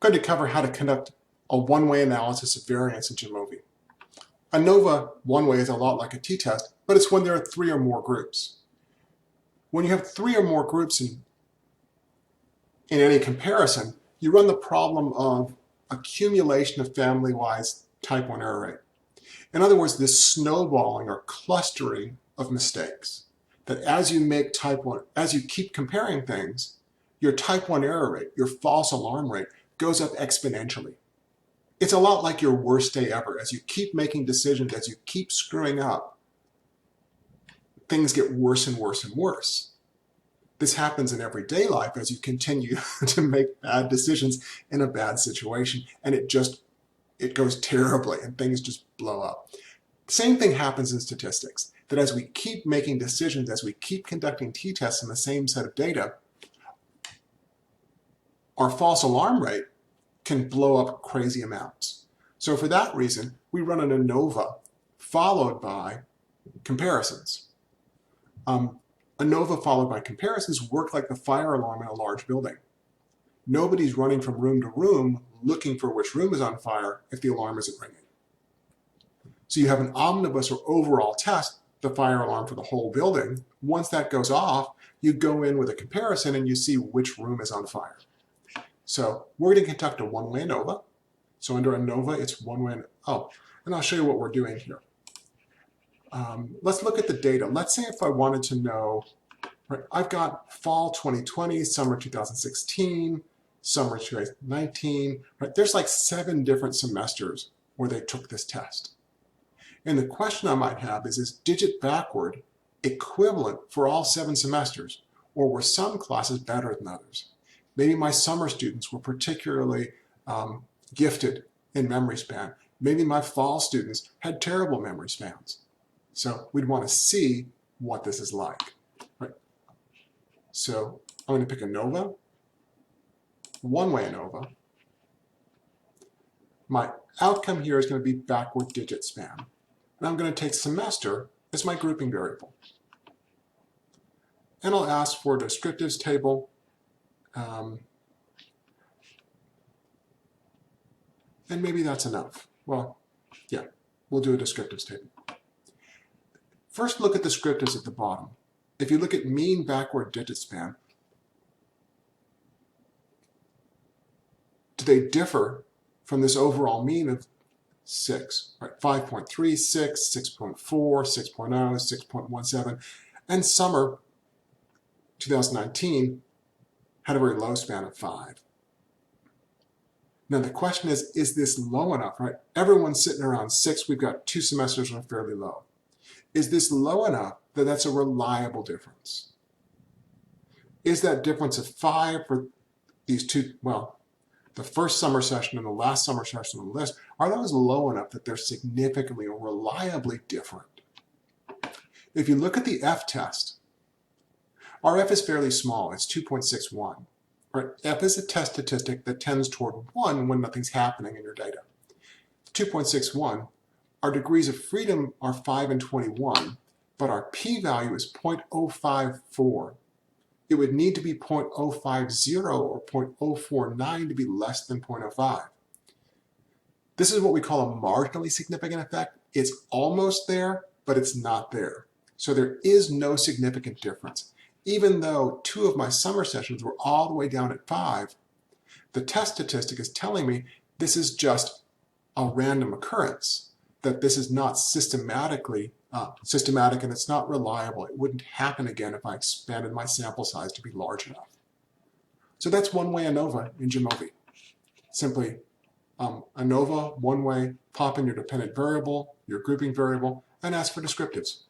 going to cover how to conduct a one-way analysis of variance in Jamovi. ANOVA one-way is a lot like a t-test, but it's when there are 3 or more groups. When you have 3 or more groups in any comparison, you run the problem of accumulation of family-wise type 1 error rate. In other words, this snowballing or clustering of mistakes, that as you make type 1, as you keep comparing things, your type 1 error rate, your false alarm rate, goes up exponentially. It's a lot like your worst day ever. As you keep making decisions, as you keep screwing up, things get worse and worse and worse. This happens in everyday life as you continue to make bad decisions in a bad situation, and it goes terribly and things just blow up. Same thing happens in statistics, that as we keep making decisions, as we keep conducting t-tests in the same set of data, our false alarm rate can blow up crazy amounts. So for that reason, we run an ANOVA followed by comparisons. ANOVA followed by comparisons work like the fire alarm in a large building. Nobody's running from room to room looking for which room is on fire if the alarm isn't ringing. So you have an omnibus or overall test, the fire alarm for the whole building. Once that goes off, you go in with a comparison and you see which room is on fire. So we're going to conduct a one-way ANOVA. So under ANOVA, it's one-way. And I'll show you what we're doing here. Let's look at the data. Let's say if I wanted to know, right, I've got fall 2020, summer 2016, summer 2019. Right, there's like 7 different semesters where they took this test. And the question I might have is digit backward equivalent for all 7 semesters, or were some classes better than others? Maybe my summer students were particularly gifted in memory span. Maybe my fall students had terrible memory spans. So we'd want to see what this is like. Right? So I'm going to pick ANOVA, one-way ANOVA. My outcome here is going to be backward digit span. And I'm going to take semester as my grouping variable. And I'll ask for a descriptives table. And maybe that's enough. Well, yeah, we'll do a descriptives table. First, look at the descriptives at the bottom. If you look at mean backward digit span, do they differ from this overall mean of 6, right? 5.36, 6.4, 6.0, 6.17, and summer 2019 had a very low span of 5. Now the question is this low enough, right? Everyone's sitting around 6. We've got 2 semesters that are fairly low. Is this low enough that that's a reliable difference? Is that difference of 5 for these 2, well, the first summer session and the last summer session on the list, are those low enough that they're significantly or reliably different? If you look at the F test, our F is fairly small, it's 2.61. Right? F is a test statistic that tends toward 1 when nothing's happening in your data. 2.61, our degrees of freedom are 5 and 21, but our p-value is 0.054. It would need to be 0.050 or 0.049 to be less than 0.05. This is what we call a marginally significant effect. It's almost there, but it's not there. So there is no significant difference. Even though 2 of my summer sessions were all the way down at 5, the test statistic is telling me this is just a random occurrence, that this is not systematic and it's not reliable. It wouldn't happen again if I expanded my sample size to be large enough. So that's one-way ANOVA in Jamovi. Simply ANOVA, one-way, pop in your dependent variable, your grouping variable, and ask for descriptives.